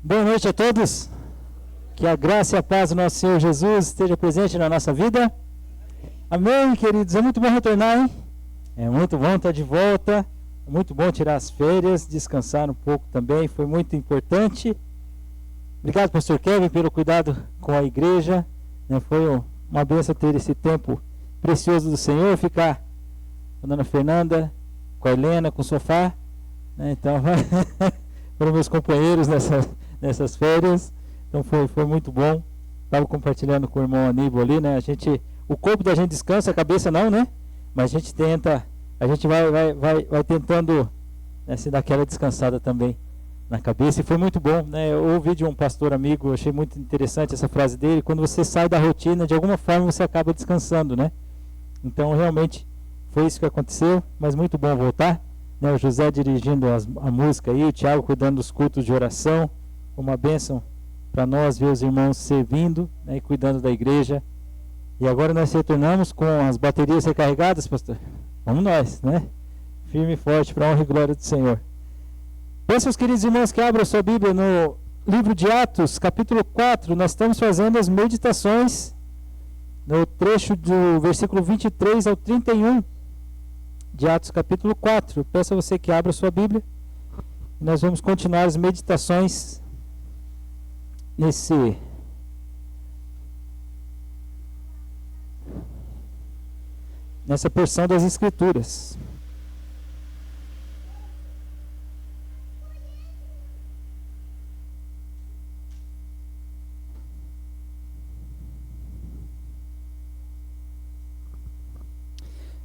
Boa noite a todos. Que a graça e a paz do nosso Senhor Jesus esteja presente na nossa vida. Amém, queridos. É muito bom retornar, hein? É muito bom estar de volta. É muito bom tirar as férias, descansar um pouco também. Foi muito importante. Obrigado, pastor Kevin, pelo cuidado com a igreja. Foi uma bênção ter esse tempo precioso do Senhor. Ficar com a dona Fernanda, com a Helena, com o sofá. Então, foram meus companheiros nessas férias. Então foi muito bom. Estava compartilhando com o irmão Aníbal ali, né? O corpo da gente descansa, a cabeça não, né? Mas a gente vai tentando, né, se dar aquela descansada também na cabeça. E foi muito bom, né? Eu ouvi de um pastor amigo, achei muito interessante essa frase dele. Quando você sai da rotina, de alguma forma você acaba descansando, né? Então realmente foi isso que aconteceu, mas muito bom voltar. Né? O José dirigindo a música aí, o Thiago cuidando dos cultos de oração. Uma bênção para nós ver os irmãos servindo, né, e cuidando da igreja. E agora nós retornamos com as baterias recarregadas, pastor. Vamos nós, né? Firme e forte para a honra e glória do Senhor. Peço aos queridos irmãos que abram sua Bíblia no livro de Atos, capítulo 4. Nós estamos fazendo as meditações no trecho do versículo 23 ao 31 de Atos, capítulo 4. Peço a você que abra sua Bíblia. Nós vamos continuar as meditações nessa porção das Escrituras.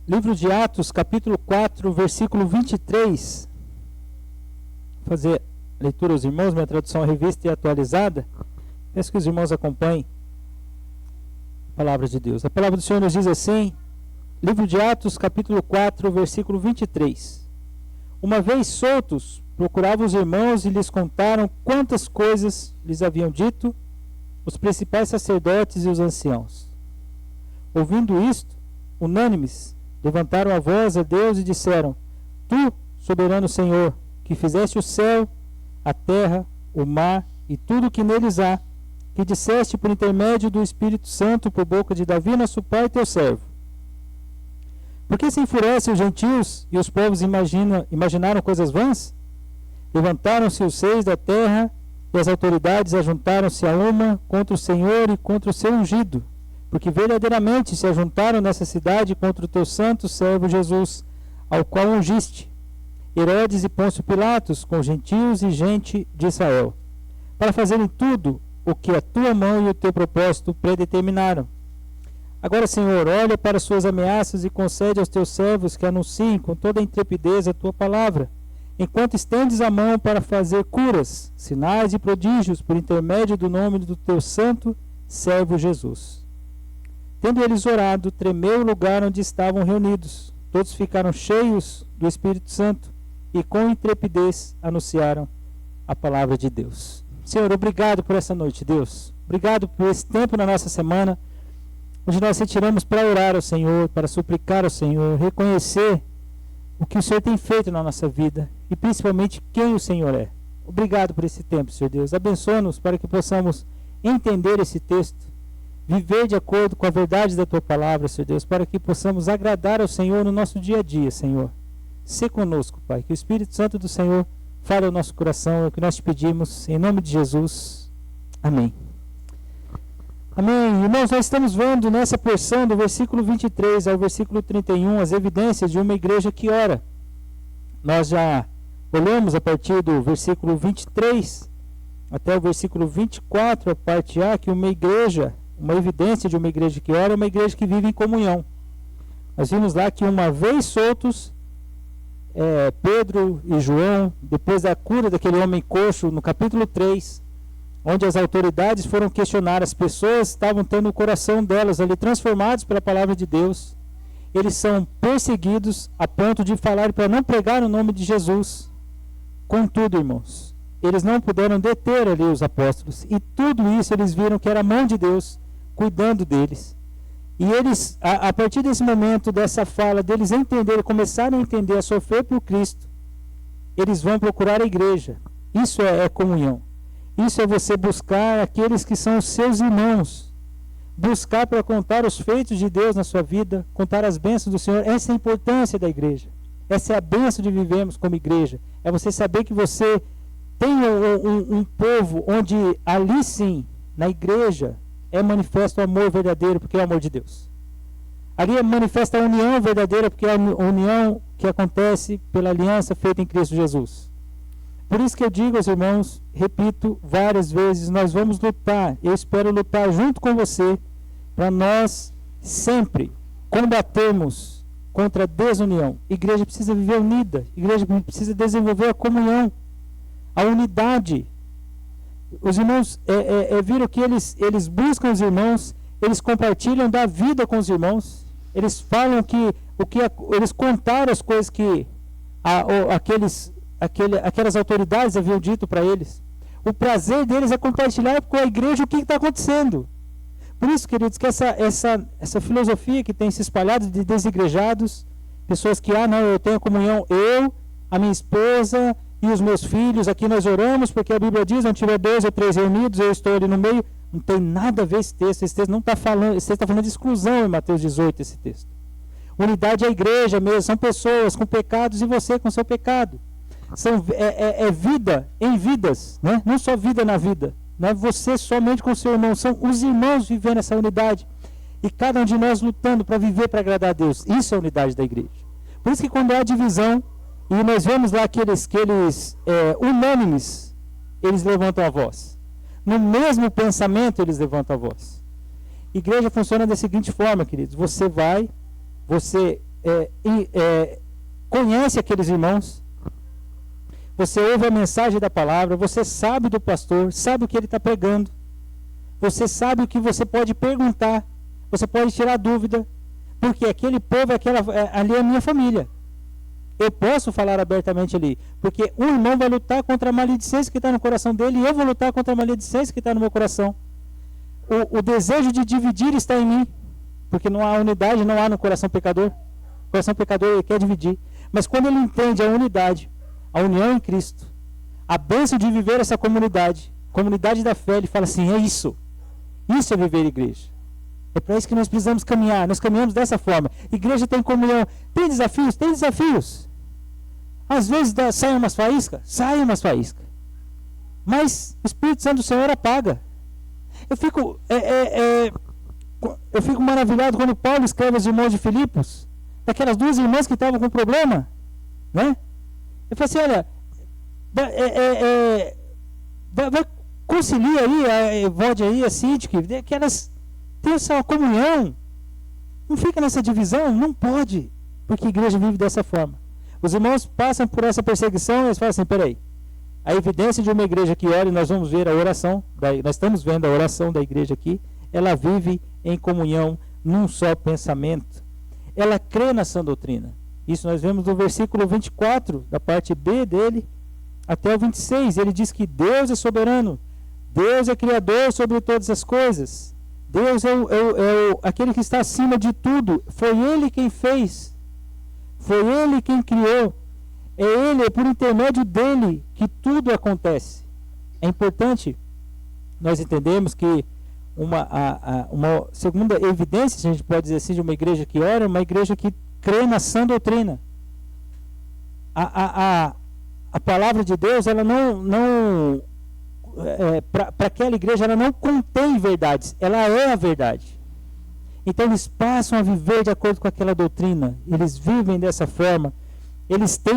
Livro de Atos, capítulo 4, versículo 23. Vou fazer leitura aos irmãos, minha tradução revista e atualizada. Peço que os irmãos acompanhem a palavra de Deus. A palavra do Senhor nos diz assim, livro de Atos, capítulo 4, versículo 23. Uma vez soltos, procuravam os irmãos e lhes contaram quantas coisas lhes haviam dito os principais sacerdotes e os anciãos. Ouvindo isto, unânimes, levantaram a voz a Deus e disseram: Tu, soberano Senhor, que fizeste o céu, a terra, o mar e tudo o que neles há, que disseste por intermédio do Espírito Santo por boca de Davi, nosso pai, teu servo. Por que se enfurecem os gentios e os povos imaginaram coisas vãs? Levantaram-se os seis da terra e as autoridades ajuntaram-se a uma contra o Senhor e contra o seu ungido, porque verdadeiramente se ajuntaram nessa cidade contra o teu santo servo Jesus, ao qual ungiste, Herodes e Pôncio Pilatos, com gentios e gente de Israel, para fazerem tudo o que a tua mão e o teu propósito predeterminaram. Agora, Senhor, olha para suas ameaças e concede aos teus servos que anunciem com toda a intrepidez a tua palavra, enquanto estendes a mão para fazer curas, sinais e prodígios por intermédio do nome do teu santo servo Jesus. Tendo eles orado, tremeu o lugar onde estavam reunidos. Todos ficaram cheios do Espírito Santo e com intrepidez anunciaram a palavra de Deus. Senhor, obrigado por essa noite, Deus. Obrigado por esse tempo na nossa semana, onde nós retiramos para orar ao Senhor, para suplicar ao Senhor, reconhecer o que o Senhor tem feito na nossa vida e principalmente quem o Senhor é. Obrigado por esse tempo, Senhor Deus. Abençoa-nos para que possamos entender esse texto, viver de acordo com a verdade da tua palavra, Senhor Deus, para que possamos agradar ao Senhor no nosso dia a dia, Senhor. Sê conosco, Pai, que o Espírito Santo do Senhor fale ao nosso coração, é o que nós te pedimos, em nome de Jesus. Amém. Amém. Irmãos, nós estamos vendo nessa porção do versículo 23 ao versículo 31 as evidências de uma igreja que ora. Nós já olhamos a partir do versículo 23 até o versículo 24, a parte A, que uma evidência de uma igreja que ora é uma igreja que vive em comunhão. Nós vimos lá que uma vez soltos, Pedro e João, depois da cura daquele homem coxo, no capítulo 3, onde as autoridades foram questionar, as pessoas estavam tendo o coração delas ali transformados pela palavra de Deus. Eles são perseguidos a ponto de falar para não pregar o nome de Jesus. Contudo, irmãos, eles não puderam deter ali os apóstolos, e tudo isso eles viram que era a mão de Deus cuidando deles. E eles, a partir desse momento, dessa fala deles entenderem, começarem a entender, a sofrer por Cristo, eles vão procurar a igreja. Isso é comunhão. Isso é você buscar aqueles que são os seus irmãos. Buscar para contar os feitos de Deus na sua vida, contar as bênçãos do Senhor. Essa é a importância da igreja. Essa é a bênção de vivermos como igreja. É você saber que você tem um povo onde ali sim, na igreja, é manifesto o amor verdadeiro, porque é o amor de Deus. Ali é manifesta a união verdadeira, porque é a união que acontece pela aliança feita em Cristo Jesus. Por isso que eu digo aos irmãos, repito várias vezes, nós vamos lutar. Eu espero lutar junto com você, para nós sempre combatermos contra a desunião. A igreja precisa viver unida. A igreja precisa desenvolver a comunhão, a unidade. Os irmãos viram que eles buscam os irmãos, eles compartilham da vida com os irmãos, eles falam que eles contaram as coisas que aquelas autoridades haviam dito para eles. O prazer deles é compartilhar com a igreja o que está acontecendo. Por isso, queridos, que essa filosofia que tem se espalhado de desigrejados, pessoas que, não, eu tenho comunhão, eu, a minha esposa e os meus filhos, aqui nós oramos, porque a Bíblia diz, não tiver 2 ou 3 reunidos, eu estou ali no meio. Não tem nada a ver esse texto não está falando, esse texto está falando de exclusão em Mateus 18, esse texto. Unidade é a igreja mesmo, são pessoas com pecados e você com seu pecado. É vida em vidas, né? Não só vida na vida. Não é você somente com o seu irmão, são os irmãos vivendo essa unidade. E cada um de nós lutando para viver para agradar a Deus. Isso é a unidade da igreja. Por isso que quando há divisão, e nós vemos lá aqueles unânimes, eles levantam a voz. No mesmo pensamento, eles levantam a voz. Igreja funciona da seguinte forma, queridos. Você conhece aqueles irmãos, você ouve a mensagem da palavra, você sabe do pastor, sabe o que ele está pregando, você sabe o que você pode perguntar, você pode tirar dúvida, porque aquele povo, ali é a minha família. Eu posso falar abertamente ali, porque um irmão vai lutar contra a maledicência que está no coração dele, e eu vou lutar contra a maledicência que está no meu coração. O desejo de dividir está em mim, porque não há unidade, não há no coração pecador. O coração pecador ele quer dividir. Mas quando ele entende a unidade, a união em Cristo, a bênção de viver essa comunidade da fé, ele fala assim, isso é viver igreja. É para isso que nós precisamos caminhar, nós caminhamos dessa forma. Igreja tem comunhão, tem desafios. Às vezes saem umas faíscas, mas o Espírito Santo do Senhor apaga. Eu fico maravilhado quando Paulo escreve aos irmãos de Filipos, daquelas 2 irmãs que estavam com problema, né? Ele fala assim, olha, vai concilia aí a Evódia aí, a Síntike, que elas têm essa comunhão, não fica nessa divisão, não pode, porque a igreja vive dessa forma. Os irmãos passam por essa perseguição e eles falam assim, peraí, a evidência de uma igreja que ora, e nós vamos ver a oração, nós estamos vendo a oração da igreja aqui, ela vive em comunhão, num só pensamento, ela crê na sã doutrina. Isso nós vemos no versículo 24, da parte B dele, até o 26. Ele diz que Deus é soberano, Deus é criador sobre todas as coisas, Deus é aquele que está acima de tudo, foi Ele quem fez, foi Ele quem criou, é por intermédio dele que tudo acontece. É importante nós entendermos que uma segunda evidência, se a gente pode dizer assim, de uma igreja que ora, é uma igreja que crê na sã doutrina. A palavra de Deus, ela para aquela igreja, ela não contém verdades, ela é a verdade. Então eles passam a viver de acordo com aquela doutrina, eles vivem dessa forma, eles têm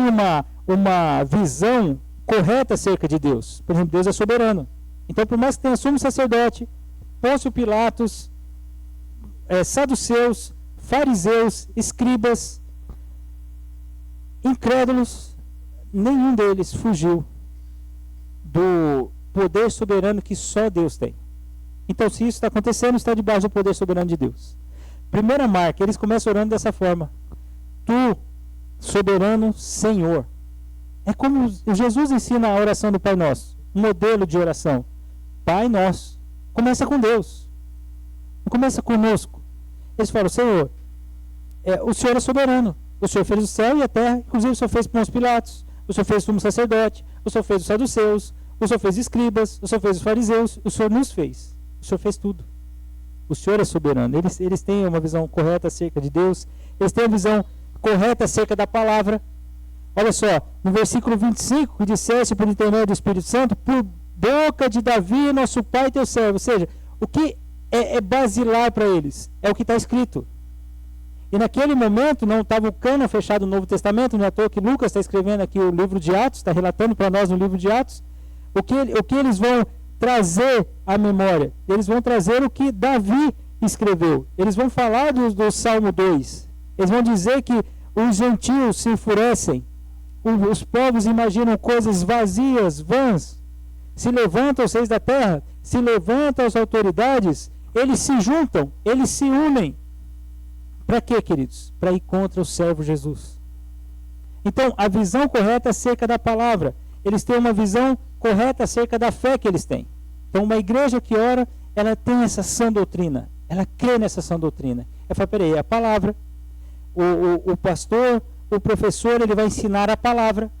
uma visão correta acerca de Deus. Por exemplo, Deus é soberano. Então, por mais que tenha sumo sacerdote, Pôncio Pilatos, saduceus, fariseus, escribas, incrédulos, nenhum deles fugiu do poder soberano que só Deus tem. Então, se isso está acontecendo, está debaixo do poder soberano de Deus. Primeira marca, eles começam orando dessa forma: Tu, soberano Senhor. É como Jesus ensina a oração do Pai Nosso, um modelo de oração. Pai Nosso. Começa com Deus, não começa conosco. Eles falam: Senhor, o Senhor é soberano, o Senhor fez o céu e a terra, inclusive o Senhor fez Pôncio Pilatos, o Senhor fez o sumo sacerdote, o Senhor fez os saduceus, o Senhor fez escribas, o Senhor fez os fariseus, o Senhor nos fez. O Senhor fez tudo. O Senhor é soberano. Eles têm uma visão correta acerca de Deus, eles têm uma visão correta acerca da palavra. Olha só, no versículo 25, que disseste por intermédio do Espírito Santo, por boca de Davi, nosso pai e teu servo. Ou seja, o que é basilar para eles? É o que está escrito. E naquele momento não estava o cânon fechado no Novo Testamento, não é à toa que Lucas está escrevendo aqui o livro de Atos, está relatando para nós no livro de Atos. O que eles vão trazer à memória? Eles vão trazer o que Davi escreveu. Eles vão falar do Salmo 2. Eles vão dizer que os gentios se enfurecem, os povos imaginam coisas vazias, vãs. Se levantam os reis da terra, se levantam as autoridades, eles se juntam, eles se unem. Para quê, queridos? Para ir contra o servo Jesus. Então, a visão correta acerca da palavra. Eles têm uma visão correta acerca da fé que eles têm. Então, uma igreja que ora, ela tem essa sã doutrina. Ela crê nessa sã doutrina. Ela fala, peraí, a palavra, o pastor, o professor, ele vai ensinar a palavra.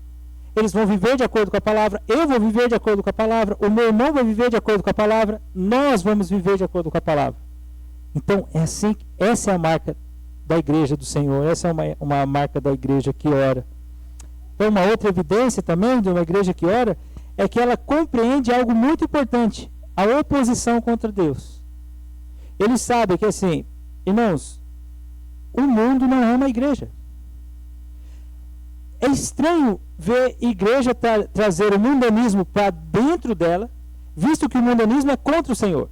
Eles vão viver de acordo com a palavra. Eu vou viver de acordo com a palavra. O meu irmão vai viver de acordo com a palavra. Nós vamos viver de acordo com a palavra. Então, é assim, essa é a marca da igreja do Senhor. Essa é uma marca da igreja que ora. Então, uma outra evidência também de uma igreja que ora é que ela compreende algo muito importante: a oposição contra Deus. Eles sabem que, assim, irmãos, o mundo não é uma igreja. É estranho ver igreja trazer o mundanismo para dentro dela, visto que o mundanismo é contra o Senhor.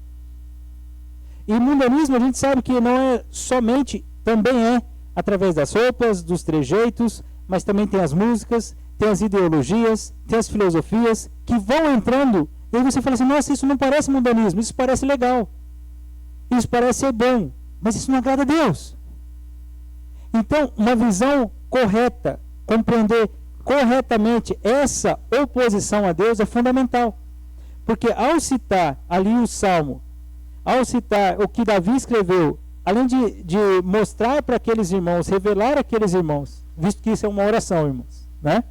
E mundanismo a gente sabe que não é somente, também é através das roupas, dos trejeitos, mas também tem as músicas, tem as ideologias, tem as filosofias que vão entrando. E aí você fala assim, nossa, isso não parece mundanismo, isso parece legal, isso parece ser bom, mas isso não agrada a Deus. Então, uma visão correta, compreender corretamente essa oposição a Deus é fundamental. Porque ao citar ali o Salmo, ao citar o que Davi escreveu, além de mostrar para aqueles irmãos, revelar àqueles irmãos, visto que isso é uma oração, irmãos, né?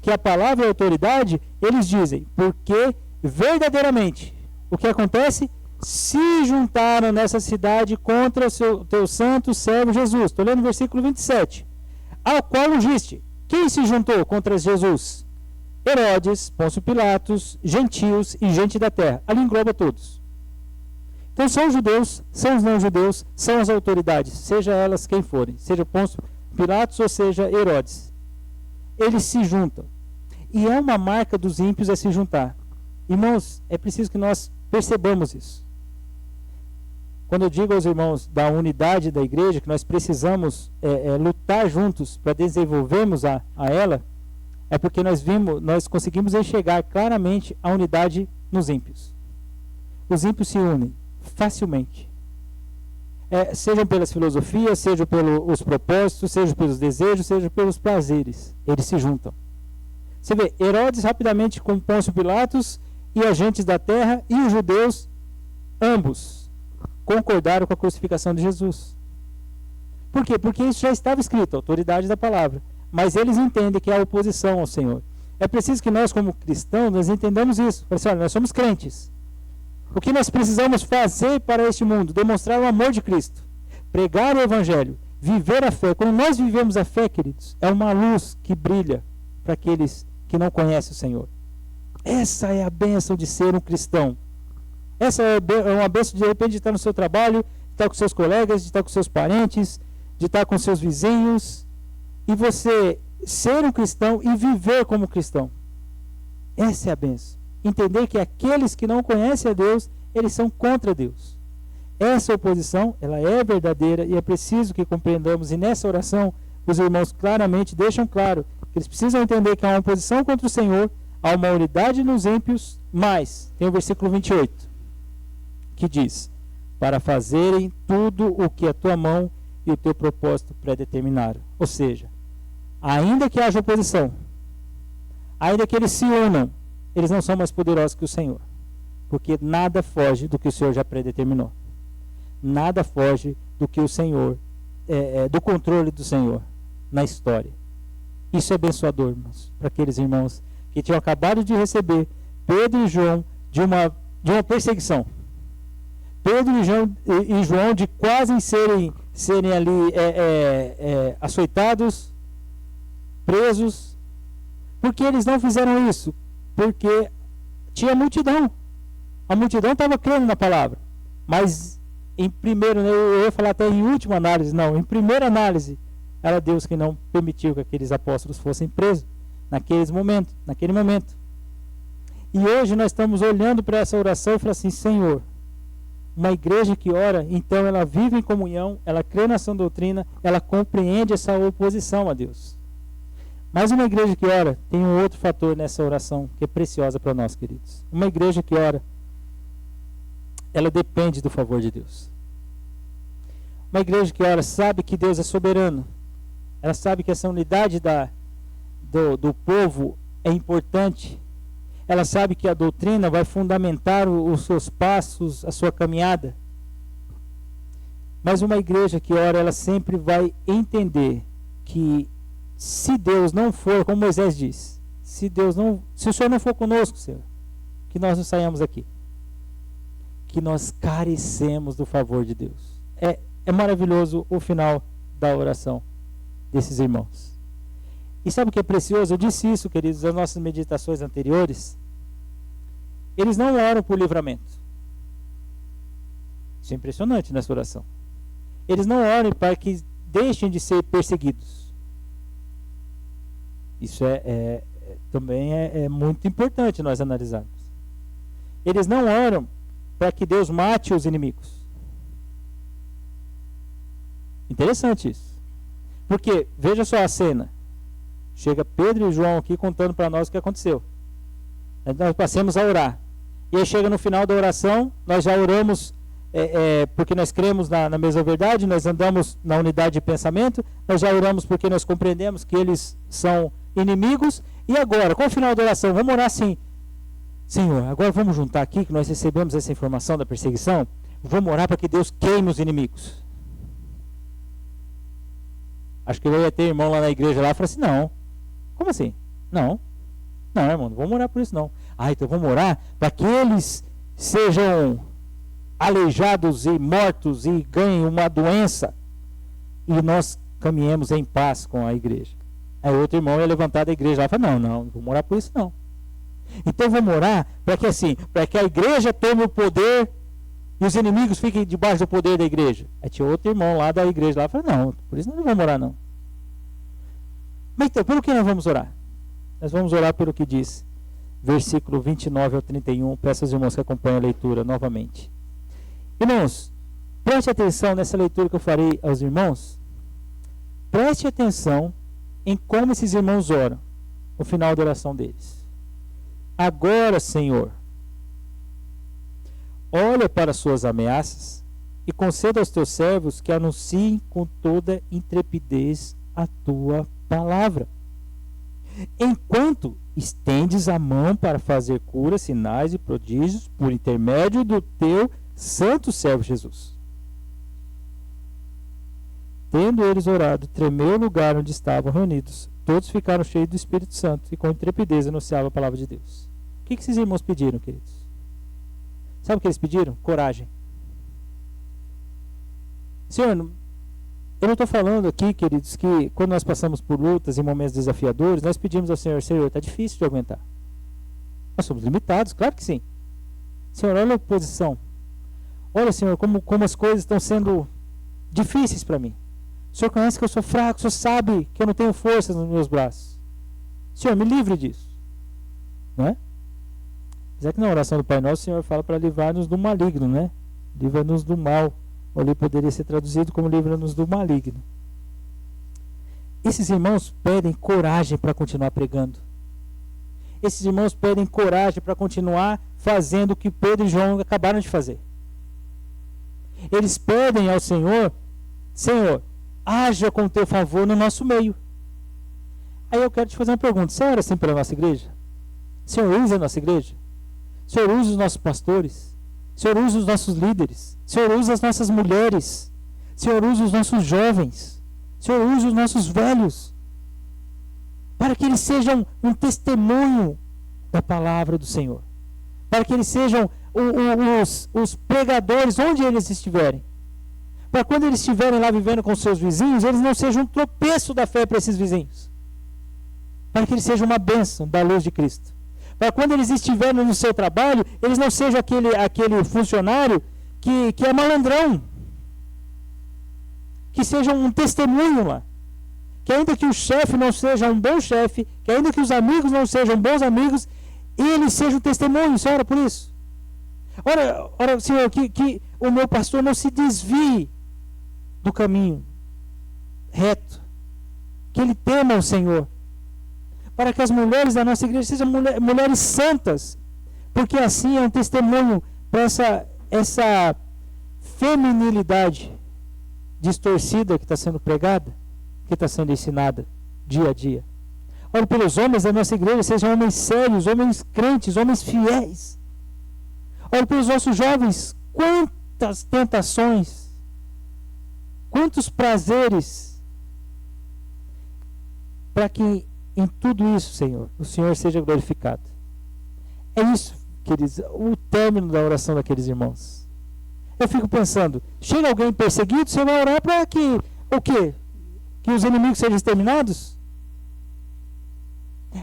Que a palavra é autoridade, eles dizem, porque verdadeiramente, o que acontece? Se juntaram nessa cidade contra o teu santo servo Jesus. Estou lendo o versículo 27. Ao qual ungiste. Quem se juntou contra Jesus? Herodes, Pôncio Pilatos, gentios e gente da terra. Ali engloba todos. Então são os judeus, são os não-judeus, são as autoridades, seja elas quem forem, seja Pôncio Pilatos ou seja Herodes. Eles se juntam. E é uma marca dos ímpios se juntar. Irmãos, é preciso que nós percebamos isso. Quando eu digo aos irmãos da unidade da igreja, que nós precisamos lutar juntos para desenvolvermos a ela, é porque nós conseguimos enxergar claramente a unidade nos ímpios. Os ímpios se unem facilmente. Sejam pelas filosofias, sejam pelos propósitos, sejam pelos desejos, sejam pelos prazeres. Eles se juntam. Você vê, Herodes rapidamente com Pôncio Pilatos e agentes da terra e os judeus, ambos concordaram com a crucificação de Jesus. Por quê? Porque isso já estava escrito, a autoridade da palavra. Mas eles entendem que é a oposição ao Senhor. É preciso que nós, como cristãos, nós entendamos isso. Olha, nós somos crentes. O que nós precisamos fazer para este mundo? Demonstrar o amor de Cristo. Pregar o Evangelho. Viver a fé. Quando nós vivemos a fé, queridos, é uma luz que brilha para aqueles que não conhecem o Senhor. Essa é a bênção de ser um cristão. Essa é uma bênção de repente de estar no seu trabalho, de estar com seus colegas, de estar com seus parentes, de estar com seus vizinhos, e você ser um cristão e viver como cristão. Essa é a bênção. Entender que aqueles que não conhecem a Deus, eles são contra Deus. Essa oposição, ela é verdadeira e é preciso que compreendamos, e nessa oração os irmãos claramente deixam claro que eles precisam entender que há uma oposição contra o Senhor, há uma unidade nos ímpios, mas tem o versículo 28. Que diz, para fazerem tudo o que a tua mão e o teu propósito predeterminaram. Ou seja, ainda que haja oposição, ainda que eles se unam, eles não são mais poderosos que o Senhor. Porque nada foge do que o Senhor já predeterminou. Nada foge do que o Senhor, do controle do Senhor na história. Isso é abençoador, irmãos, para aqueles irmãos que tinham acabado de receber Pedro e João de uma perseguição. Pedro e João de quase serem ali açoitados, presos. Por que eles não fizeram isso? Porque tinha multidão. A multidão estava crendo na palavra. Mas em primeiro, eu ia falar até em última análise, não, em primeira análise, era Deus que não permitiu que aqueles apóstolos fossem presos naquele momento. E hoje nós estamos olhando para essa oração e falando assim: Senhor, uma igreja que ora, então ela vive em comunhão, ela crê na sã doutrina, ela compreende essa oposição a Deus. Mas uma igreja que ora tem um outro fator nessa oração que é preciosa para nós, queridos. Uma igreja que ora, ela depende do favor de Deus. Uma igreja que ora sabe que Deus é soberano. Ela sabe que essa unidade do povo é importante. Ela sabe que a doutrina vai fundamentar os seus passos, a sua caminhada. Mas uma igreja que ora, ela sempre vai entender que se Deus não for, como Moisés diz, se o Senhor não for conosco, Senhor, que nós não saiamos aqui. Que nós carecemos do favor de Deus. É maravilhoso o final da oração desses irmãos. E sabe o que é precioso? Eu disse isso, queridos, nas nossas meditações anteriores. Eles não oram por livramento. Isso é impressionante nessa oração. Eles não oram para que deixem de ser perseguidos. Isso também é muito importante nós analisarmos. Eles não oram para que Deus mate os inimigos. Interessante isso. Porque, veja só a cena. Chega Pedro e João aqui contando para nós o que aconteceu. Nós passamos a orar. E aí chega no final da oração, nós já oramos porque nós cremos na mesma verdade, nós andamos na unidade de pensamento, nós já oramos porque nós compreendemos que eles são inimigos. E agora, qual é o final da oração? Vamos orar assim: Senhor, agora vamos juntar aqui que nós recebemos essa informação da perseguição, vamos orar para que Deus queime os inimigos. Acho que eu ia ter irmão lá na igreja lá e falar assim: não, como assim? Não, irmão, não vamos orar por isso não. Então vamos orar para que eles sejam aleijados e mortos e ganhem uma doença e nós caminhemos em paz com a igreja. Aí outro irmão ia levantar da igreja lá e falar: não vamos orar por isso não. Então vamos orar para que a igreja tome o poder e os inimigos fiquem debaixo do poder da igreja. Aí tinha outro irmão lá da igreja lá e falou: não, por isso nós não vamos orar não. Mas então, pelo que nós vamos orar? Nós vamos orar pelo que diz versículo 29 ao 31. Peço aos irmãos que acompanhem a leitura novamente. Irmãos, preste atenção nessa leitura que eu farei aos irmãos. Preste atenção em como esses irmãos oram no final da oração deles. Agora, Senhor, olha para as suas ameaças e conceda aos teus servos que anunciem com toda intrepidez a tua palavra, enquanto estendes a mão para fazer curas, sinais e prodígios por intermédio do teu santo servo Jesus. Tendo eles orado, tremeu o lugar onde estavam reunidos. Todos ficaram cheios do Espírito Santo e com intrepidez anunciavam a palavra de Deus. O que esses irmãos pediram, queridos? Sabe o que eles pediram? Coragem. Senhor, eu não estou falando aqui, queridos, que quando nós passamos por lutas e momentos desafiadores, nós pedimos ao Senhor: Senhor, está difícil de aguentar. Nós somos limitados, claro que sim. Senhor, olha a oposição. Olha, Senhor, como as coisas estão sendo difíceis para mim. O Senhor conhece que eu sou fraco, o Senhor sabe que eu não tenho forças nos meus braços. Senhor, me livre disso. Não é? Mas é que na oração do Pai Nosso, o Senhor fala para livrar-nos do maligno, né? Livra-nos do mal. Ou ali poderia ser traduzido como livra-nos do maligno. Esses irmãos pedem coragem para continuar pregando. Esses irmãos pedem coragem para continuar fazendo o que Pedro e João acabaram de fazer. Eles pedem ao Senhor: Senhor, haja com o teu favor no nosso meio. Aí eu quero te fazer uma pergunta: Senhor, ora assim pela nossa igreja? Senhor, usa a nossa igreja? Senhor, usa os nossos pastores? Senhor, usa os nossos líderes? Senhor, usa as nossas mulheres? Senhor, usa os nossos jovens? Senhor, usa os nossos velhos? Para que eles sejam um testemunho da palavra do Senhor. para que eles sejam os pregadores onde eles estiverem. Para quando eles estiverem lá vivendo com seus vizinhos, eles não sejam um tropeço da fé para esses vizinhos. Para que eles sejam uma bênção da luz de Cristo. Para quando eles estiverem no seu trabalho, eles não sejam aquele funcionário que é malandrão. Que sejam um testemunho lá. Que ainda que o chefe não seja um bom chefe, que ainda que os amigos não sejam bons amigos, eles sejam testemunhos. Ora por isso. Ora, Senhor, que o meu pastor não se desvie do caminho reto. Que ele tema o Senhor. Para que as mulheres da nossa igreja sejam mulheres santas. Porque assim é um testemunho para essa feminilidade distorcida que está sendo pregada, que está sendo ensinada dia a dia. Olha pelos homens da nossa igreja, sejam homens sérios, homens crentes, homens fiéis. Olha pelos nossos jovens, quantas tentações, quantos prazeres, para que em tudo isso, Senhor, o Senhor seja glorificado. É isso, queridos, o término da oração daqueles irmãos. Eu fico pensando, chega alguém perseguido, você vai orar para que, o quê? Que os inimigos sejam exterminados?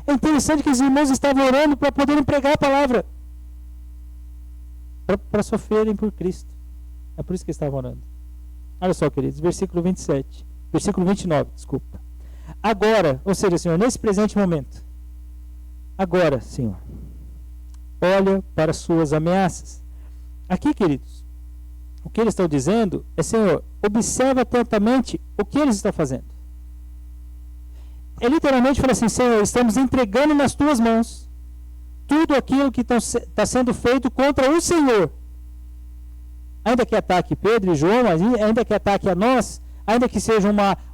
É interessante que os irmãos estavam orando para poderem pregar a palavra. Para sofrerem por Cristo. É por isso que eles estavam orando. Olha só, queridos, versículo 27. Versículo 29, desculpa. Agora, ou seja, Senhor, nesse presente momento. Agora, Senhor, olha para as suas ameaças. Aqui, queridos, o que eles estão dizendo é, Senhor, observa atentamente o que eles estão fazendo. É literalmente fala assim, Senhor, estamos entregando nas tuas mãos tudo aquilo que está sendo feito contra o Senhor. Ainda que ataque Pedro e João, ainda que ataque a nós, ainda que seja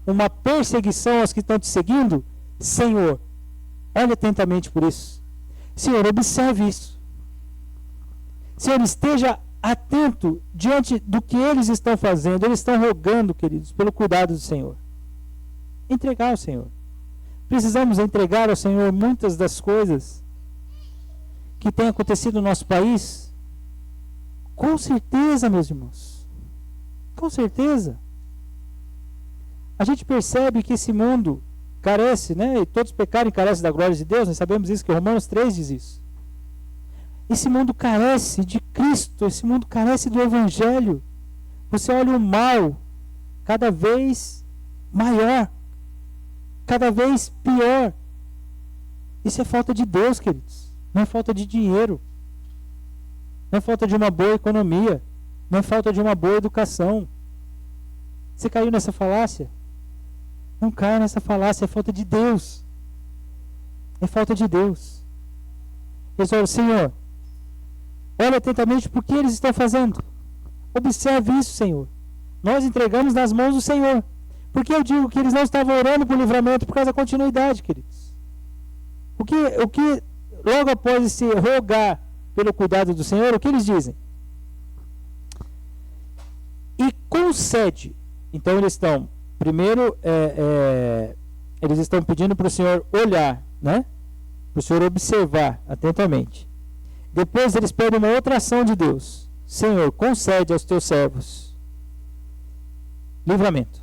uma perseguição aos que estão te seguindo, Senhor, olhe atentamente por isso. Senhor, observe isso. Senhor, esteja atento diante do que eles estão fazendo. Eles estão rogando, queridos, pelo cuidado do Senhor. Entregar ao Senhor. Precisamos entregar ao Senhor muitas das coisas que têm acontecido no nosso país. Com certeza, meus irmãos. Com certeza. A gente percebe que esse mundo carece, né? E todos pecaram e carecem da glória de Deus. Nós sabemos isso, que Romanos 3 diz isso. Esse mundo carece de Cristo. Esse mundo carece do Evangelho. Você olha o mal cada vez maior. Cada vez pior. Isso é falta de Deus, queridos. Não é falta de dinheiro. Não é falta de uma boa economia. Não é falta de uma boa educação. Você caiu nessa falácia? Não caia nessa falácia. É falta de Deus. É falta de Deus. Eles olham, Senhor, olha atentamente por que eles estão fazendo. Observe isso, Senhor. Nós entregamos nas mãos do Senhor. Porque eu digo que eles não estavam orando por livramento por causa da continuidade, queridos. O que logo após esse rogar pelo cuidado do Senhor, o que eles dizem? E concede. Então eles estão, primeiro, eles estão pedindo para o Senhor olhar, né? Para o Senhor observar atentamente. Depois eles pedem uma outra ação de Deus. Senhor, concede aos teus servos livramento.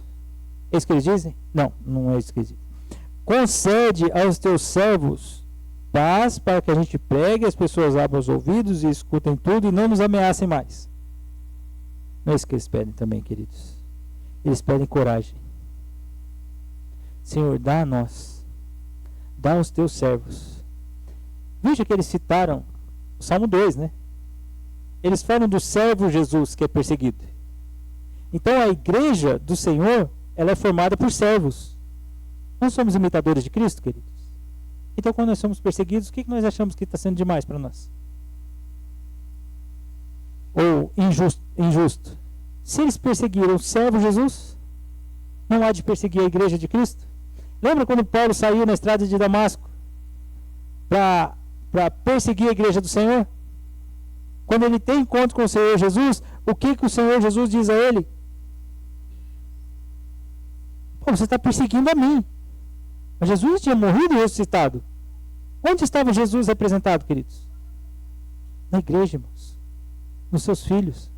É isso que eles dizem? Não, não é isso que eles dizem. Concede aos teus servos paz para que a gente pregue, as pessoas abram os ouvidos e escutem tudo e não nos ameacem mais. Não é isso que eles pedem também, queridos. Eles pedem coragem. Senhor, dá a nós. Dá aos teus servos. Veja que eles citaram o Salmo 2, né? Eles falam do servo Jesus que é perseguido. Então a igreja do Senhor, ela é formada por servos. Nós somos imitadores de Cristo, queridos. Então quando nós somos perseguidos, o que nós achamos que está sendo demais para nós? Ou injusto. Se eles perseguiram o servo Jesus, não há de perseguir a igreja de Cristo? Lembra quando Paulo saiu na estrada de Damasco para perseguir a igreja do Senhor? Quando ele tem encontro com o Senhor Jesus, o que o Senhor Jesus diz a ele? Pô, você está perseguindo a mim. Mas Jesus tinha morrido e ressuscitado. Onde estava Jesus representado, queridos? na igreja, irmãos, nos seus filhos.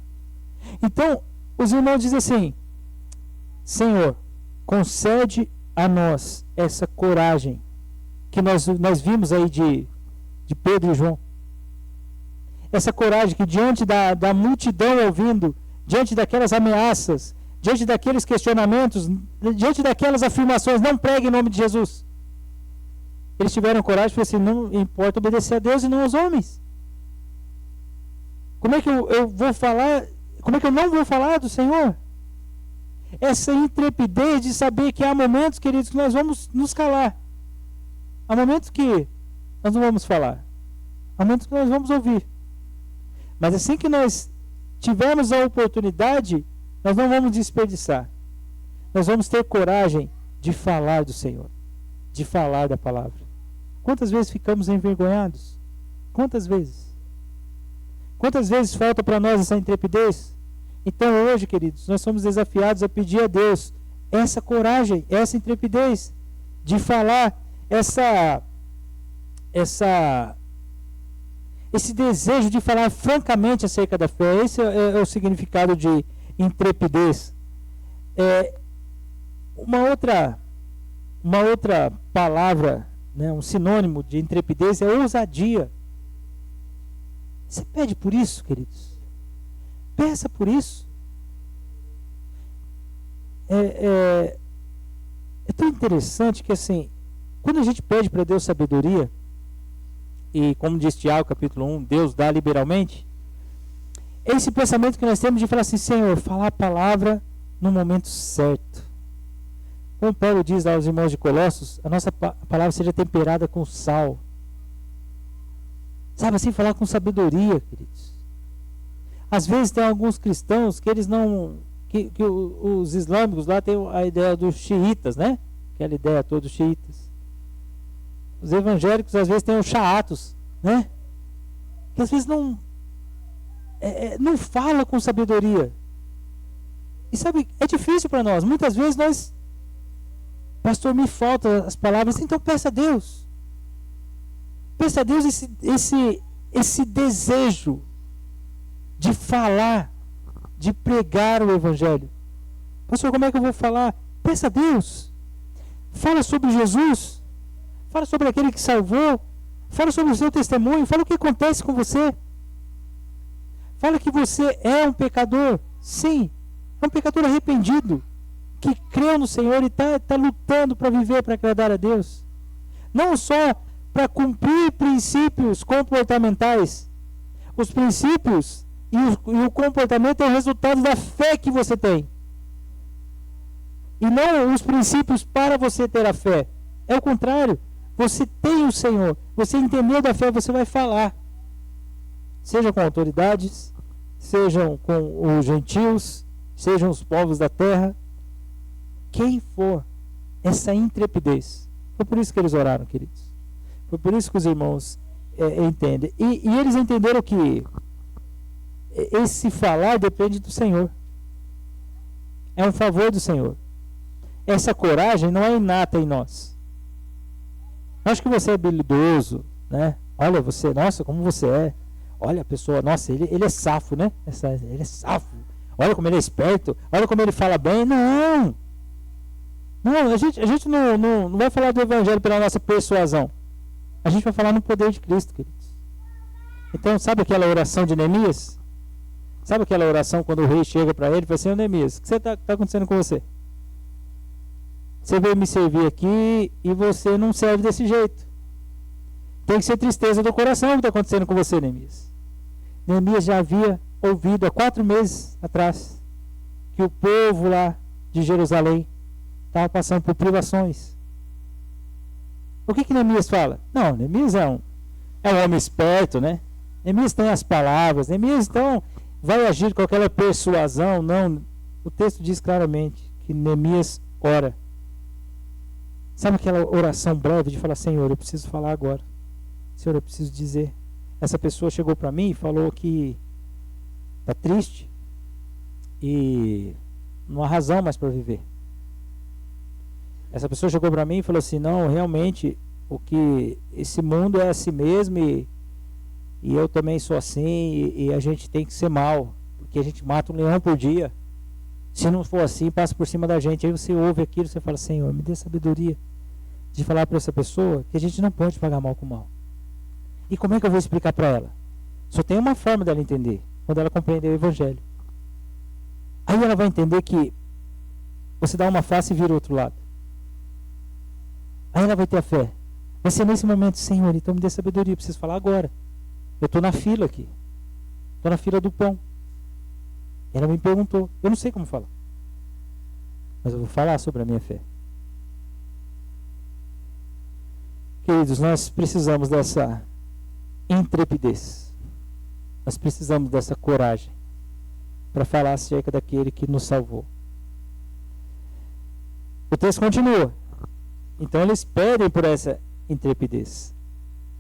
Então, os irmãos dizem assim: Senhor, concede a nós essa coragem que nós vimos aí de Pedro e João. Essa coragem que diante da multidão ouvindo, diante daquelas ameaças, diante daqueles questionamentos, diante daquelas afirmações, não pregue em nome de Jesus. Eles tiveram coragem e falaram assim: não importa obedecer a Deus e não aos homens. Como é que eu vou falar? Como é que eu não vou falar do Senhor? Essa intrepidez de saber que há momentos, queridos, que nós vamos nos calar. Há momentos que nós não vamos falar. Há momentos que nós vamos ouvir. Mas assim que nós tivermos a oportunidade, nós não vamos desperdiçar. Nós vamos ter coragem de falar do Senhor, de falar da palavra. Quantas vezes ficamos envergonhados? Quantas vezes? Quantas vezes falta para nós essa intrepidez? Então hoje, queridos, nós somos desafiados a pedir a Deus essa coragem, essa intrepidez de falar, esse desejo de falar francamente acerca da fé. Esse é o significado de intrepidez. Uma outra palavra, né, um sinônimo de intrepidez é ousadia. Você pede por isso, queridos? Peça por isso. É tão interessante que, assim, quando a gente pede para Deus sabedoria, e como diz Tiago capítulo 1, Deus dá liberalmente, é esse pensamento que nós temos de falar assim: Senhor, falar a palavra no momento certo. Como Paulo diz aos irmãos de Colossos, a nossa palavra seja temperada com sal. Sabe assim, falar com sabedoria, queridos. Às vezes tem alguns cristãos que eles não... Que os islâmicos lá têm a ideia dos xiitas, né? Aquela ideia toda dos xiitas. Os evangélicos às vezes têm os xaatos, né? Que às vezes não fala com sabedoria. E sabe, é difícil para nós. Muitas vezes nós... Pastor, me faltam as palavras. Então peça a Deus. Peça a Deus esse desejo de falar, de pregar o Evangelho. Pastor, como é que eu vou falar? Peça a Deus. Fala sobre Jesus. Fala sobre aquele que salvou. Fala sobre o seu testemunho. Fala o que acontece com você. Fala que você é um pecador. Sim, é um pecador arrependido, que creu no Senhor e está lutando para viver, para agradar a Deus. Não só para cumprir princípios comportamentais. Os princípios e o comportamento é o resultado da fé que você tem. E não os princípios para você ter a fé. É o contrário. Você tem o Senhor. Você entendeu da fé, você vai falar. Seja com autoridades, sejam com os gentios, sejam os povos da terra. Quem for, essa intrepidez. Foi por isso que eles oraram, queridos. Foi por isso que os irmãos entendem. E eles entenderam que esse falar depende do Senhor. É um favor do Senhor. Essa coragem não é inata em nós. Acho que você é habilidoso, né? Olha você, nossa, como você é. Olha a pessoa, nossa, ele é safo, né? Ele é safo. Olha como ele é esperto. Olha como ele fala bem. Não! Não, a gente não vai falar do Evangelho pela nossa persuasão. A gente vai falar no poder de Cristo, queridos. Então, sabe aquela oração de Neemias? Sabe aquela oração quando o rei chega para ele e fala assim: Neemias, o que está acontecendo com você? Você veio me servir aqui e você não serve desse jeito. Tem que ser tristeza do coração o que está acontecendo com você, Neemias. Neemias já havia ouvido há 4 meses atrás que o povo lá de Jerusalém estava passando por privações. O que Neemias fala? Não, Neemias é um homem esperto, né? Neemias tem as palavras. Neemias, então, vai agir com aquela persuasão. Não, o texto diz claramente que Neemias ora. Sabe aquela oração breve de falar: Senhor, eu preciso falar agora. Senhor, eu preciso dizer. Essa pessoa chegou para mim e falou que está triste e não há razão mais para viver. Essa pessoa chegou para mim e falou assim: não, realmente, esse mundo é assim mesmo E eu também sou assim, e a gente tem que ser mal, porque a gente mata um leão por dia. Se não for assim, passa por cima da gente. Aí você ouve aquilo, você fala: Senhor, me dê sabedoria de falar para essa pessoa que a gente não pode pagar mal com mal. E como é que eu vou explicar para ela? Só tem uma forma dela entender, quando ela compreender o Evangelho. Aí ela vai entender que você dá uma face e vira o outro lado. Aí ela vai ter a fé. Vai ser nesse momento: Senhor, então me dê sabedoria, preciso falar agora. Eu estou na fila aqui. Estou na fila do pão. Ela me perguntou. Eu não sei como falar. Mas eu vou falar sobre a minha fé. Queridos, nós precisamos dessa intrepidez. Nós precisamos dessa coragem para falar acerca daquele que nos salvou. O texto continua. Então eles pedem por essa intrepidez.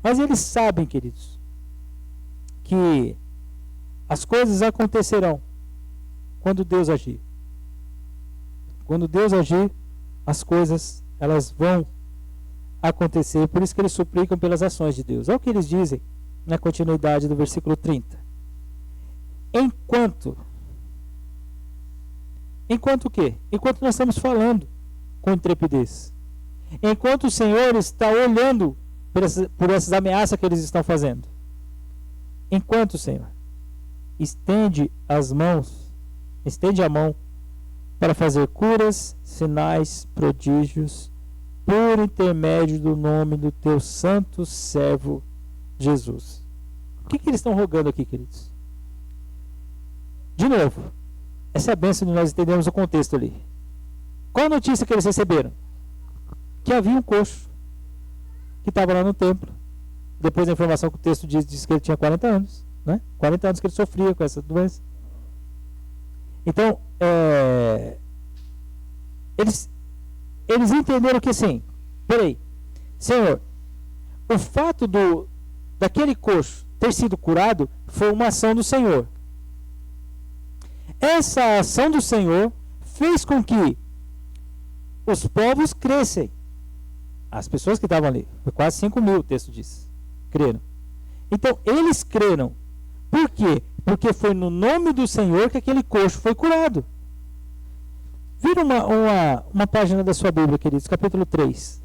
Mas eles sabem, queridos, que as coisas acontecerão quando Deus agir. Quando Deus agir, as coisas elas vão acontecer. Por isso que eles suplicam pelas ações de Deus. É o que eles dizem na continuidade do versículo 30. Enquanto o quê? Enquanto nós estamos falando com intrepidez. Enquanto o Senhor está olhando por essas ameaças que eles estão fazendo. Enquanto o Senhor estende a mão para fazer curas, sinais, prodígios, por intermédio do nome do teu santo servo Jesus. O que eles estão rogando aqui, queridos? De novo, essa é a bênção de nós entendermos o contexto ali. Qual a notícia que eles receberam? Que havia um coxo que estava lá no templo. Depois da informação que o texto diz que ele tinha 40 anos. Né? 40 anos que ele sofria com essa doença. Então, eles entenderam que assim, peraí, Senhor, o fato daquele coxo ter sido curado foi uma ação do Senhor. Essa ação do Senhor fez com que os povos crescem. As pessoas que estavam ali, foi quase 5 mil, o texto diz, creram. Então, eles creram. Por quê? Porque foi no nome do Senhor que aquele coxo foi curado. Vira uma página da sua Bíblia, queridos, capítulo 3.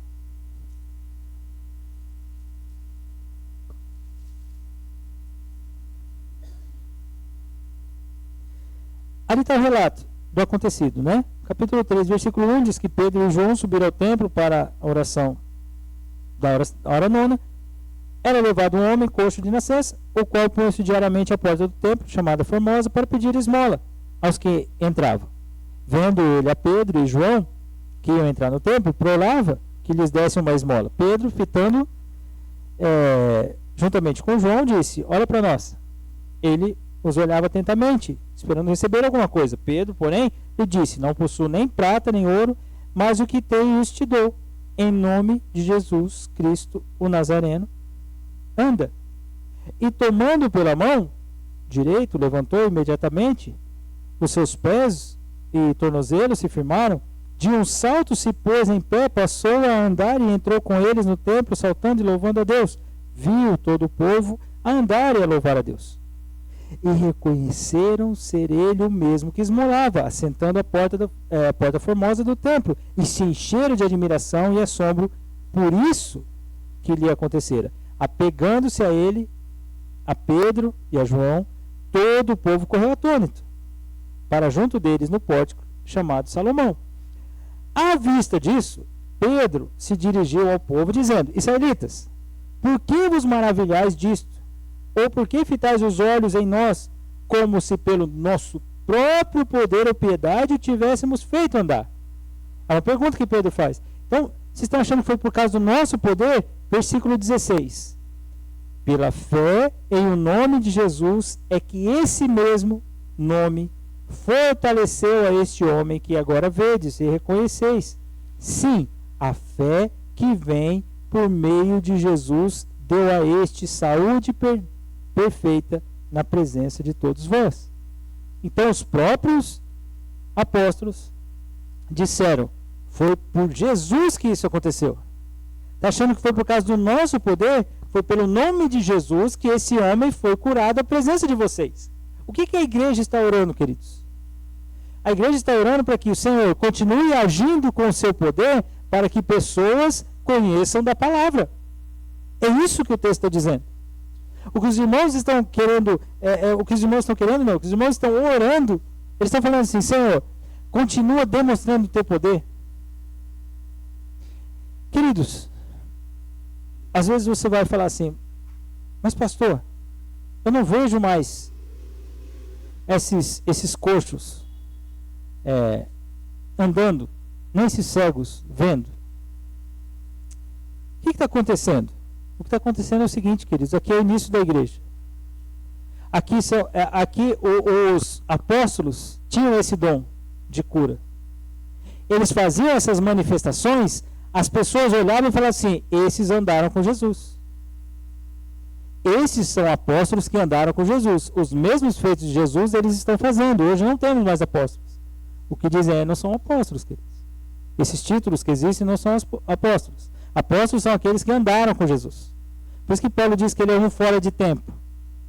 Ali está o relato do acontecido, né? Capítulo 3, versículo 1 diz que Pedro e João subiram ao templo para a oração da hora nona. Era levado um homem coxo de nascença, o qual punha-se diariamente à porta do templo, chamada Formosa, para pedir esmola aos que entravam. Vendo ele a Pedro e João, que iam entrar no templo, prolava que lhes dessem uma esmola. Pedro, fitando juntamente com João, disse: olha para nós. Ele os olhava atentamente, esperando receber alguma coisa. Pedro, porém, lhe disse: não possuo nem prata nem ouro, mas o que tenho isso te dou. Em nome de Jesus Cristo, o Nazareno, anda. E tomando pela mão direito, levantou imediatamente. Os seus pés e tornozelos se firmaram. De um salto se pôs em pé, passou a andar e entrou com eles no templo, saltando e louvando a Deus. Viu todo o povo a andar e a louvar a Deus. E reconheceram ser ele o mesmo que esmolava, assentando à porta formosa do templo, e se encheram de admiração e assombro por isso que lhe acontecera. Apegando-se a ele, a Pedro e a João, todo o povo correu atônito, para junto deles no pórtico, chamado Salomão. À vista disso, Pedro se dirigiu ao povo, dizendo: israelitas, por que vos maravilhais disto? Ou por que fitais os olhos em nós, como se pelo nosso próprio poder ou piedade o tivéssemos feito andar? É uma pergunta que Pedro faz. Então, vocês estão achando que foi por causa do nosso poder? Versículo 16. Pela fé em o nome de Jesus é que esse mesmo nome fortaleceu a este homem que agora vedes e reconheceis. Sim, a fé que vem por meio de Jesus deu a este saúde perfeita na presença de todos vós. Então os próprios apóstolos disseram: foi por Jesus que isso aconteceu. Está achando que foi por causa do nosso poder? Foi pelo nome de Jesus que esse homem foi curado à presença de vocês. O que a igreja está orando, queridos? A igreja está orando para que o Senhor continue agindo com o seu poder para que pessoas conheçam da palavra. É isso que o texto está dizendo. O que os irmãos estão querendo, o que os irmãos estão querendo, não, o que os irmãos estão orando, eles estão falando assim: Senhor, continua demonstrando o teu poder. Queridos, às vezes você vai falar assim: mas pastor, eu não vejo mais esses coxos andando, nem esses cegos vendo. O que está acontecendo? O que está acontecendo é o seguinte, queridos: aqui é o início da igreja. Aqui os apóstolos tinham esse dom de cura. Eles faziam essas manifestações, as pessoas olhavam e falavam assim: esses andaram com Jesus. Esses são apóstolos que andaram com Jesus. Os mesmos feitos de Jesus eles estão fazendo. Hoje não temos mais apóstolos. O que dizem não são apóstolos, queridos. Esses títulos que existem não são apóstolos. Apóstolos são aqueles que andaram com Jesus. Por isso que Paulo diz que ele é um fora de tempo,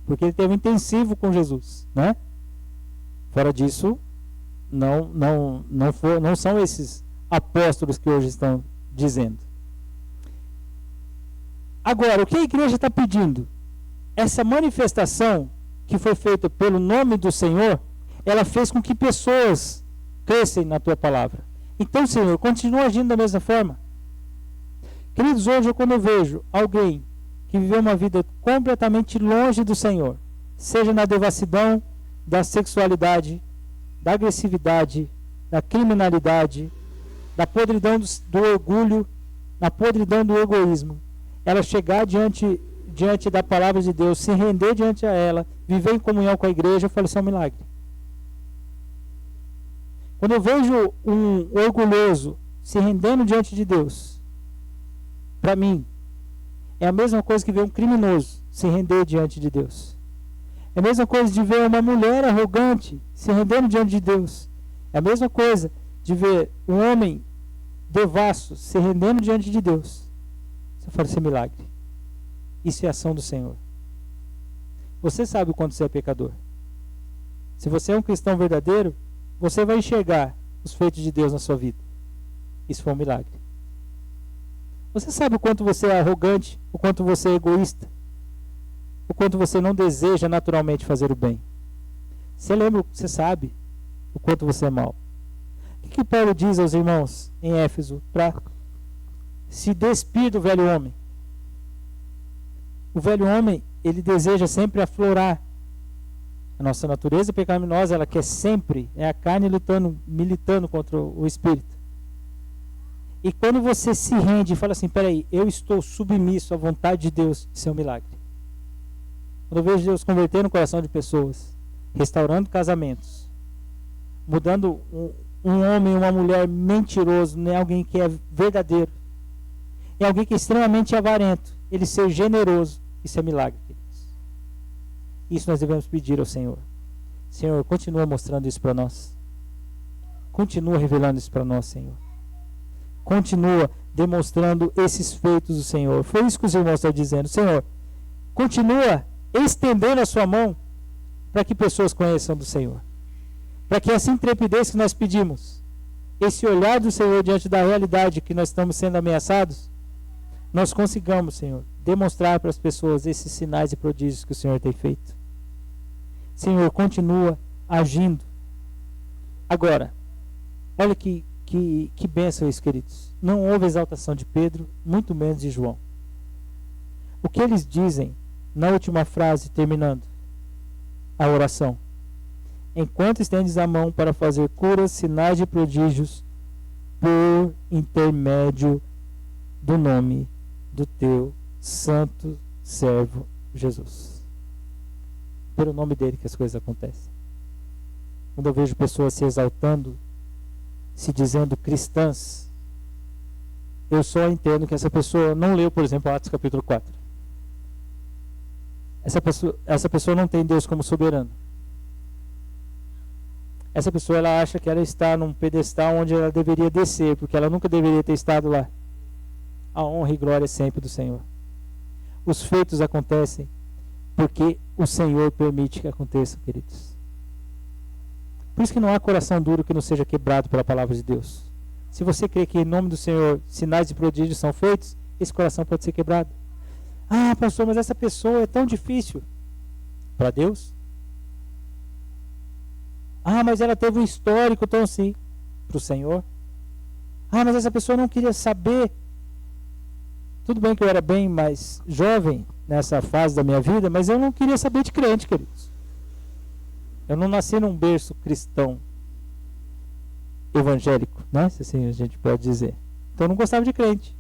porque ele teve um intensivo com Jesus, né? Fora disso, não são esses apóstolos que hoje estão dizendo. Agora, o que a igreja está pedindo? Essa manifestação que foi feita pelo nome do Senhor, ela fez com que pessoas crescem na tua palavra. Então, Senhor, continua agindo da mesma forma. Queridos, hoje quando eu vejo alguém que viveu uma vida completamente longe do Senhor, seja na devassidão da sexualidade, da agressividade, da criminalidade, da podridão do orgulho, na podridão do egoísmo, ela chegar diante da palavra de Deus, se render diante a ela, viver em comunhão com a igreja, eu falo: isso é um milagre. Quando eu vejo um orgulhoso se rendendo diante de Deus, para mim, é a mesma coisa que ver um criminoso se render diante de Deus. É a mesma coisa de ver uma mulher arrogante se rendendo diante de Deus. É a mesma coisa de ver um homem devasso se rendendo diante de Deus. Você fala: isso é milagre. Isso é ação do Senhor. Você sabe o quanto você é pecador. Se você é um cristão verdadeiro, você vai enxergar os feitos de Deus na sua vida. Isso foi um milagre. Você sabe o quanto você é arrogante, o quanto você é egoísta, o quanto você não deseja naturalmente fazer o bem. Você sabe o quanto você é mau. O que Paulo diz aos irmãos em Éfeso para se despir do velho homem? O velho homem, ele deseja sempre aflorar. A nossa natureza pecaminosa, ela quer sempre, é a carne militando contra o espírito. E quando você se rende e fala assim: peraí, eu estou submisso à vontade de Deus, isso é um milagre. Quando eu vejo Deus convertendo o coração de pessoas, restaurando casamentos, mudando um homem e uma mulher mentiroso em alguém que é verdadeiro, em alguém que é extremamente avarento, ele ser generoso, isso é milagre, queridos. Isso nós devemos pedir ao Senhor. Senhor, continua mostrando isso para nós. Continua revelando isso para nós, Senhor. Continua demonstrando esses feitos do Senhor. Foi isso que os irmãos estão dizendo. Senhor, continua estendendo a sua mão para que pessoas conheçam do Senhor. Para que essa intrepidez que nós pedimos, esse olhar do Senhor diante da realidade que nós estamos sendo ameaçados, nós consigamos, Senhor, demonstrar para as pessoas esses sinais e prodígios que o Senhor tem feito. Senhor, continua agindo. Agora, olha que bênção isso, queridos. Não houve exaltação de Pedro, muito menos de João. O que eles dizem na última frase, terminando a oração: enquanto estendes a mão para fazer curas, sinais e prodígios, por intermédio do nome do teu santo servo Jesus. Pelo nome dele que as coisas acontecem. Quando eu vejo pessoas se exaltando, se dizendo cristãs, eu só entendo que essa pessoa não leu, por exemplo, Atos capítulo 4. Essa pessoa não tem Deus como soberano. Essa pessoa, ela acha que ela está num pedestal onde ela deveria descer, porque ela nunca deveria ter estado lá. A honra e glória é sempre do Senhor. os feitos acontecem porque o Senhor permite que aconteçam, queridos. Por isso que não há coração duro que não seja quebrado pela palavra de Deus. Se você crê que em nome do Senhor sinais e prodígios são feitos, esse coração pode ser quebrado. Ah, pastor, mas essa pessoa é tão difícil. Para Deus? Ah, mas ela teve um histórico tão assim. Para o Senhor? Ah, mas essa pessoa não queria saber. Tudo bem que eu era bem mais jovem nessa fase da minha vida, mas eu não queria saber de crente, queridos. Eu não nasci num berço cristão evangélico, né? Se assim a gente pode dizer. Então eu não gostava de crente.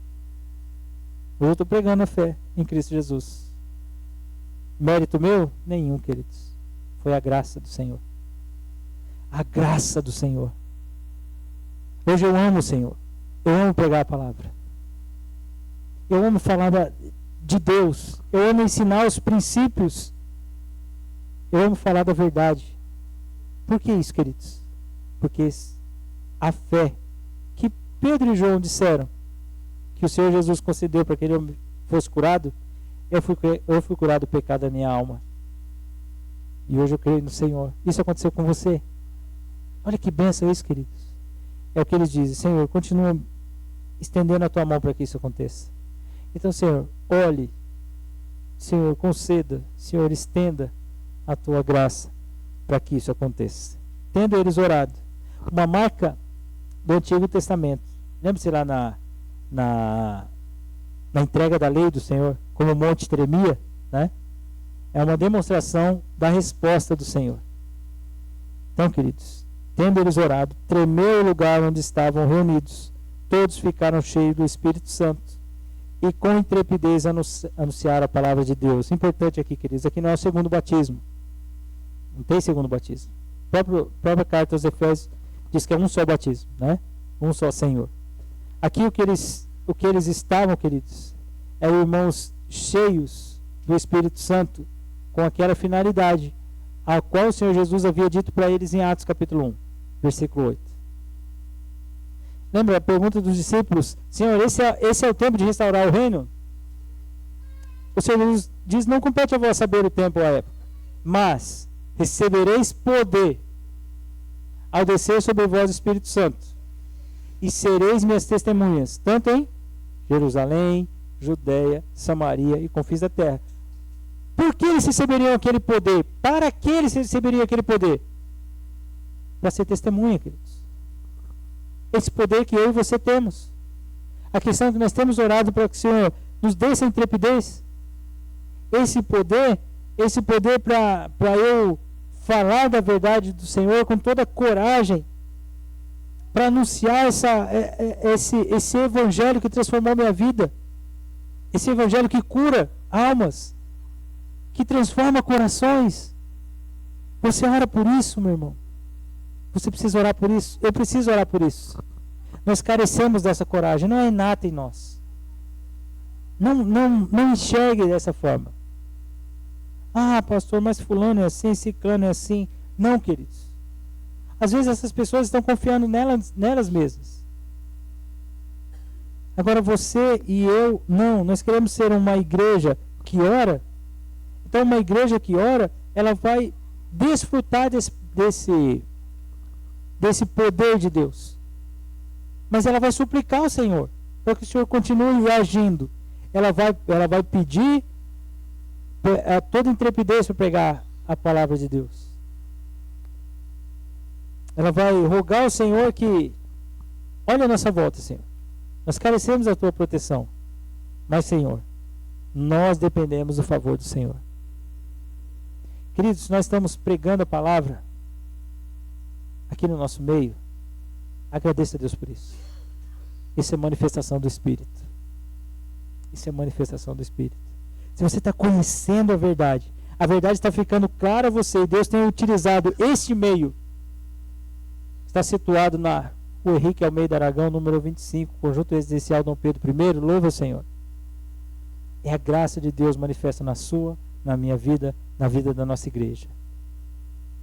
Hoje eu estou pregando a fé em Cristo Jesus. Mérito meu? Nenhum, queridos. Foi a graça do Senhor. A graça do Senhor. Hoje eu amo o Senhor. Eu amo pregar a palavra. Eu amo falar de Deus. Eu amo ensinar os princípios. Eu amo falar da verdade. Por que isso, queridos? Porque a fé que Pedro e João disseram que o Senhor Jesus concedeu para que ele fosse curado, eu fui curado do pecado da minha alma. E hoje eu creio no Senhor. Isso aconteceu com você? Olha que bênção isso, queridos. É o que eles dizem: Senhor, continua estendendo a tua mão para que isso aconteça. Então, Senhor, olhe. Senhor, conceda. Senhor, estenda a tua graça para que isso aconteça. Tendo eles orado. Uma marca do Antigo Testamento. Lembre-se lá na entrega da lei do Senhor, como o monte tremia, né? É uma demonstração da resposta do Senhor. Então, queridos, tendo eles orado, tremeu o lugar onde estavam reunidos. Todos ficaram cheios do Espírito Santo e com intrepidez anunciaram a palavra de Deus. Importante aqui, queridos, aqui não é o segundo batismo. Não tem segundo batismo. A própria carta aos Efésios diz que é um só batismo, né? Um só Senhor. Aqui o que eles estavam, queridos, eram irmãos cheios do Espírito Santo, com aquela finalidade, a qual o Senhor Jesus havia dito para eles em Atos capítulo 1, versículo 8. Lembra a pergunta dos discípulos: Senhor, esse é o tempo de restaurar o reino? O Senhor Jesus diz: não compete a vós saber o tempo ou a época, mas recebereis poder ao descer sobre vós o Espírito Santo, e sereis minhas testemunhas, tanto em Jerusalém, Judeia, Samaria e confins da terra. Por que eles receberiam aquele poder? Para que eles receberiam aquele poder? Para ser testemunha, queridos. Esse poder que eu e você temos. A questão é que nós temos orado para que o Senhor nos dê essa intrepidez. Esse poder para eu falar da verdade do Senhor com toda a coragem, para anunciar esse evangelho que transformou minha vida, esse evangelho que cura almas, que transforma corações. Você ora por isso, meu irmão? Você precisa orar por isso? Eu preciso orar por isso. Nós carecemos dessa coragem, não é inata em nós. Não enxergue dessa forma. Ah, pastor, mas fulano é assim, ciclano é assim. Não, queridos. Às vezes essas pessoas estão confiando nelas mesmas. Agora você e eu, não. Nós queremos ser uma igreja que ora. Então uma igreja que ora, ela vai desfrutar desse poder de Deus. Mas ela vai suplicar ao Senhor para que o Senhor continue agindo. Ela vai pedir toda intrepidez para pregar a palavra de Deus. Ela vai rogar ao Senhor que olha a nossa volta, Senhor. Nós carecemos da tua proteção. Mas, Senhor, nós dependemos do favor do Senhor. Queridos, nós estamos pregando a palavra aqui no nosso meio. Agradeça a Deus por isso. Isso é manifestação do Espírito. Isso é manifestação do Espírito. Se você está conhecendo a verdade está ficando clara a você, e Deus tem utilizado este meio. Está situado na Rua Henrique Almeida Aragão, número 25, Conjunto Residencial Dom Pedro I. Louva o Senhor. É a graça de Deus manifesta na sua, na minha vida, na vida da nossa igreja.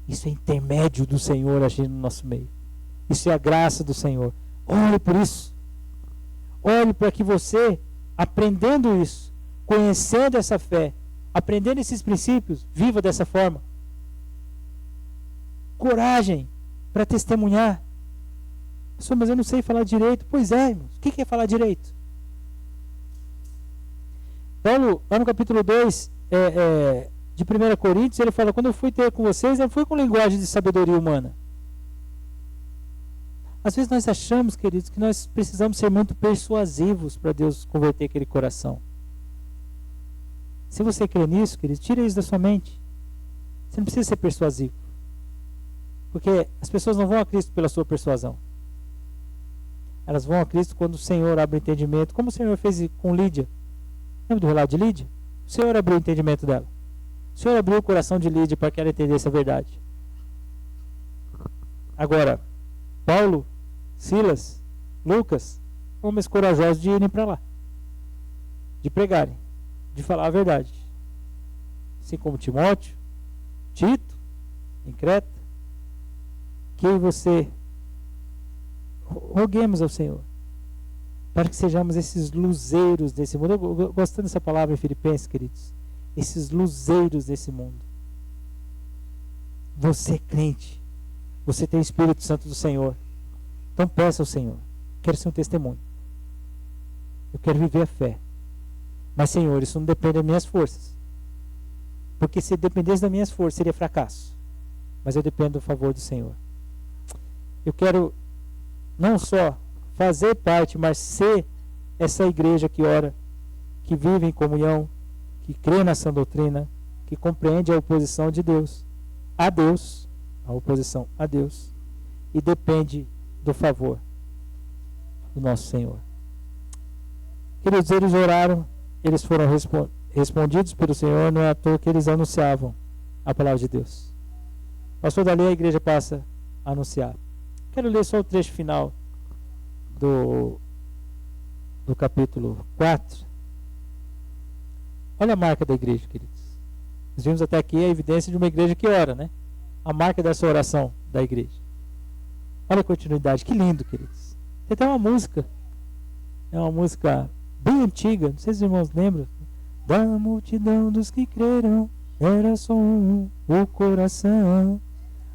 Isso é intermédio do Senhor agindo no nosso meio. Isso é a graça do Senhor. Olhe por isso. Olhe para que você, aprendendo isso, conhecendo essa fé, aprendendo esses princípios, viva dessa forma. Coragem para testemunhar. Pastor, mas eu não sei falar direito. Pois é, irmãos. O que é falar direito? Paulo, lá no capítulo 2 de 1 Coríntios, ele fala, quando eu fui ter com vocês, não foi com linguagem de sabedoria humana. Às vezes nós achamos, queridos, que nós precisamos ser muito persuasivos para Deus converter aquele coração. Se você crê nisso, queridos, tira isso da sua mente. Você não precisa ser persuasivo. Porque as pessoas não vão a Cristo pela sua persuasão. Elas vão a Cristo quando o Senhor abre o entendimento, como o Senhor fez com Lídia. Lembra do relato de Lídia? O Senhor abriu o entendimento dela. O Senhor abriu o coração de Lídia para que ela entendesse a verdade. Agora, Paulo, Silas, Lucas, homens corajosos de irem para lá, de pregarem, de falar a verdade. Assim como Timóteo, Tito, em Creta, que eu e você roguemos ao Senhor para que sejamos esses luzeiros desse mundo. Eu gostando dessa palavra em Filipenses, queridos, esses luzeiros desse mundo. Você é crente, você tem o Espírito Santo do Senhor, então peça ao Senhor, quero ser um testemunho, eu quero viver a fé, mas Senhor, isso não depende das minhas forças, porque se dependesse das minhas forças seria fracasso, mas eu dependo do favor do Senhor. Eu quero não só fazer parte, mas ser essa igreja que ora, que vive em comunhão, que crê na sã doutrina, que compreende a oposição de Deus a Deus, a oposição a Deus, e depende do favor do nosso Senhor. Queridos, eles oraram, eles foram respondidos pelo Senhor, não é à toa que eles anunciavam a palavra de Deus. Pastor, dali a igreja passa a anunciar. Quero ler só o trecho final do capítulo 4. Olha a marca da igreja, queridos. Nós vimos até aqui a evidência de uma igreja que ora, né? A marca dessa oração da igreja. Olha a continuidade, que lindo, queridos. Tem até uma música. É uma música bem antiga, não sei se os irmãos lembram. Da multidão dos que creram, era só um, o coração.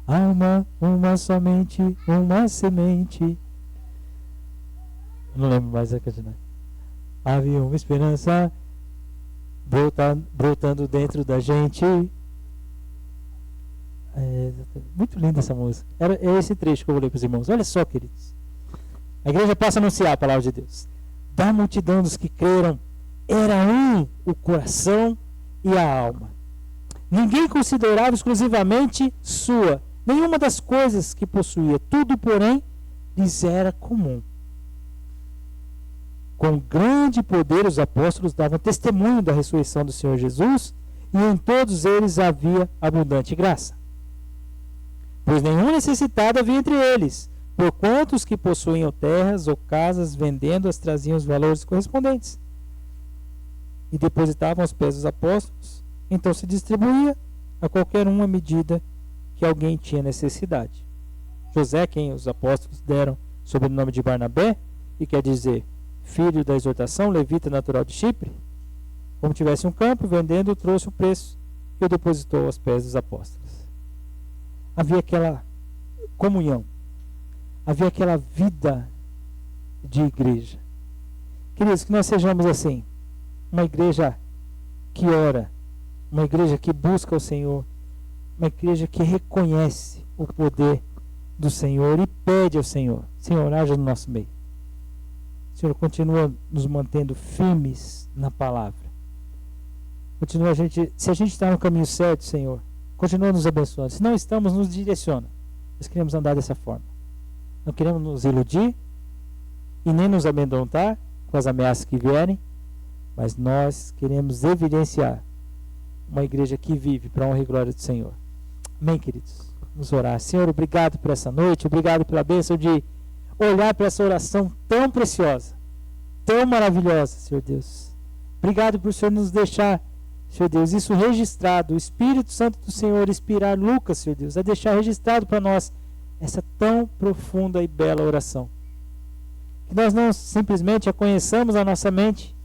Alma, uma somente, uma semente. Não lembro mais a continuidade. Havia uma esperança brotando dentro da gente. Muito linda essa música. É esse trecho que eu vou ler para os irmãos. Olha só, queridos. A igreja passa a anunciar a palavra de Deus. Da multidão dos que creram, era um o coração e a alma. Ninguém considerava exclusivamente sua nenhuma das coisas que possuía. Tudo, porém, lhes era comum. Com grande poder os apóstolos davam testemunho da ressurreição do Senhor Jesus, e em todos eles havia abundante graça. Pois nenhum necessitado havia entre eles, porquanto os que possuíam terras ou casas, vendendo-as, traziam os valores correspondentes, e depositavam aos pés dos apóstolos. Então se distribuía a qualquer um à medida que alguém tinha necessidade. José, quem os apóstolos deram sob o nome de Barnabé, e quer dizer filho da exortação, levita natural de Chipre, como tivesse um campo, vendendo, trouxe o preço e o depositou aos pés dos apóstolos. Havia aquela comunhão, havia aquela vida de igreja. Queridos, que nós sejamos assim, uma igreja que ora, uma igreja que busca o Senhor, uma igreja que reconhece o poder do Senhor e pede ao Senhor: Senhor, haja no nosso meio. Senhor, continua nos mantendo firmes na palavra. Continua se a gente está no caminho certo, Senhor, continua nos abençoando. Se não estamos, nos direciona. Nós queremos andar dessa forma. Não queremos nos iludir e nem nos amedrontar com as ameaças que vierem, mas nós queremos evidenciar uma igreja que vive para a honra e glória do Senhor. Amém, queridos? Vamos orar. Senhor, obrigado por essa noite, obrigado pela bênção de olhar para essa oração tão preciosa, tão maravilhosa, Senhor Deus. Obrigado por o Senhor nos deixar, Senhor Deus, isso registrado, o Espírito Santo do Senhor inspirar Lucas, Senhor Deus, a deixar registrado para nós essa tão profunda e bela oração. Que nós não simplesmente a conheçamos na nossa mente,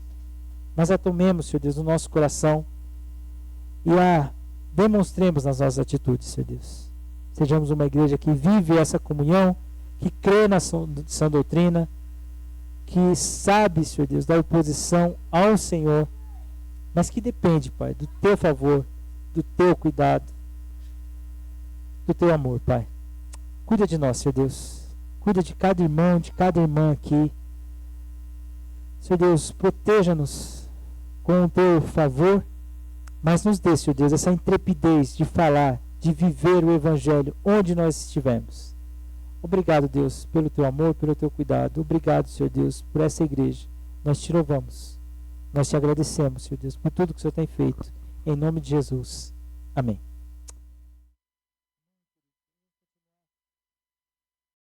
Nós a tomemos, Senhor Deus, no nosso coração e a demonstremos nas nossas atitudes, Senhor Deus. Sejamos uma igreja que vive essa comunhão, que crê na sã doutrina, que sabe, Senhor Deus, da oposição ao Senhor, mas que depende, Pai, do Teu favor, do Teu cuidado, do Teu amor, Pai. Cuida de nós, Senhor Deus. Cuida de cada irmão, de cada irmã aqui. Senhor Deus, proteja-nos com o Teu favor, mas nos dê, Senhor Deus, essa intrepidez de falar, de viver o Evangelho onde nós estivermos. Obrigado, Deus, pelo Teu amor, pelo Teu cuidado. Obrigado, Senhor Deus, por essa igreja. Nós te louvamos. Nós te agradecemos, Senhor Deus, por tudo que o Senhor tem feito. Em nome de Jesus. Amém.